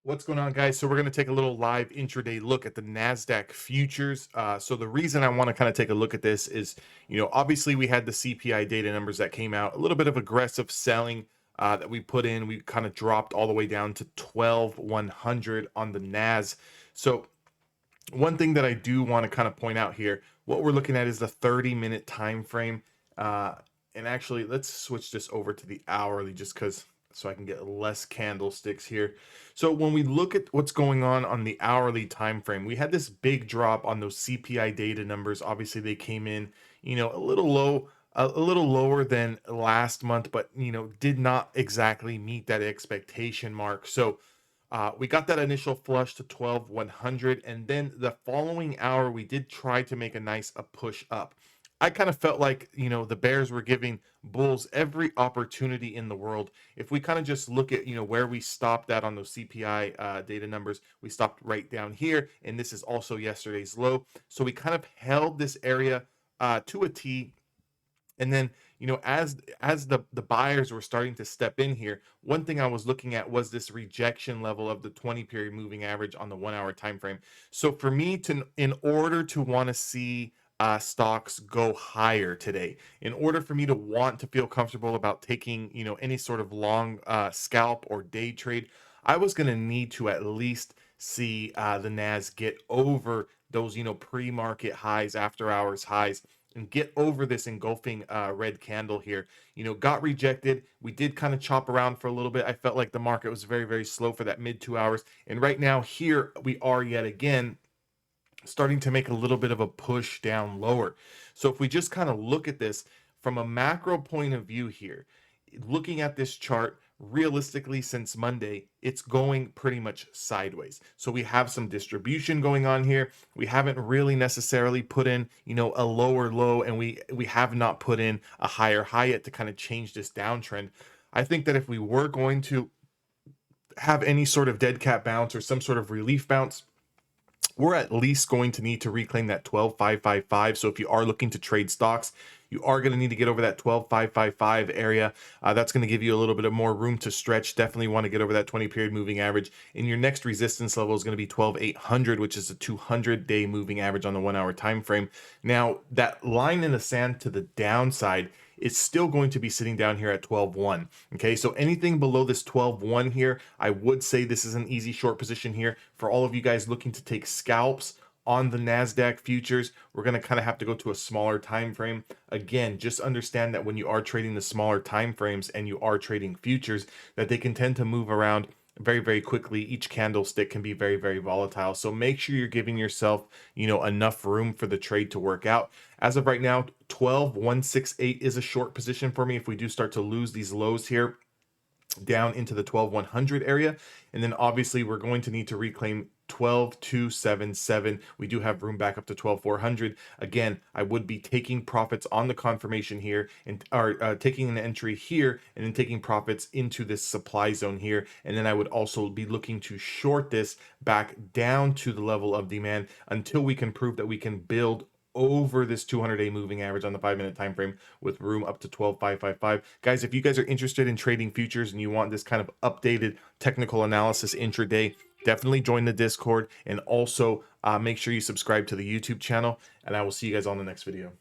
What's going on, guys? So we're going to take a little live intraday look at the NASDAQ futures. So the reason I want to kind of take a look at this is, obviously we had the CPI data numbers that came out, a little bit of aggressive selling that we put in. We kind of dropped all the way down to 12,100 on the NAS. So one thing that I do want to kind of point out here, what we're looking at is the 30-minute time frame. And actually, let's switch this over to the hourly just because so I can get less candlesticks here. So when we look at what's going on the hourly time frame, we had this big drop on those CPI data numbers. Obviously, they came in, a little low, a little lower than last month, but did not exactly meet that expectation mark. So we got that initial flush to 12,100, and then the following hour we did try to make a push up. I kind of felt like the Bears were giving Bulls every opportunity in the world. If we kind of just look at where we stopped at on those CPI data numbers, we stopped right down here, and this is also yesterday's low. So we kind of held this area to a T, and then, as the buyers were starting to step in here, one thing I was looking at was this rejection level of the 20 period moving average on the 1 hour time frame. So for me to in order to want to see stocks go higher today, in order for me to want to feel comfortable about taking any sort of long scalp or day trade, I was going to need to at least see the Nas get over those pre-market highs, after hours highs, and get over this engulfing red candle here. Got rejected. We did kind of chop around for a little bit. I felt like the market was very, very slow for that mid 2 hours. And right now, here we are yet again starting to make a little bit of a push down lower. So if we just kind of look at this from a macro point of view here, looking at this chart realistically since Monday, it's going pretty much sideways. So we have some distribution going on here. We haven't really necessarily put in, a lower low, and we have not put in a higher high yet to kind of change this downtrend. I think that if we were going to have any sort of dead cat bounce or some sort of relief bounce, we're at least going to need to reclaim that 12,555. So if you are looking to trade stocks, you are going to need to get over that 12,555 area. That's going to give you a little bit of more room to stretch. Definitely want to get over that 20 period moving average. And your next resistance level is going to be 12,800, which is a 200-day moving average on the 1 hour time frame. Now, that line in the sand to the downside is still going to be sitting down here at 12.1. Okay, so anything below this 12.1 here, I would say this is an easy short position here for all of you guys looking to take scalps on the NASDAQ futures. We're going to kind of have to go to a smaller time frame. Again, just understand that when you are trading the smaller time frames and you are trading futures, that they can tend to move around very, very quickly. Each candlestick can be very, very volatile. So make sure you're giving yourself, enough room for the trade to work out. As of right now, 12,168 is a short position for me if we do start to lose these lows here down into the 12,100 area. And then obviously we're going to need to reclaim 12,277. We do have room back up to 12,400. Again, I would be taking profits on the confirmation here and are taking an entry here and then taking profits into this supply zone here. And then I would also be looking to short this back down to the level of demand until we can prove that we can build over this 200-day moving average on the 5-minute time frame with room up to 12,555. Guys, if you guys are interested in trading futures and you want this kind of updated technical analysis intraday, definitely join the Discord, and also make sure you subscribe to the YouTube channel, and I will see you guys on the next video.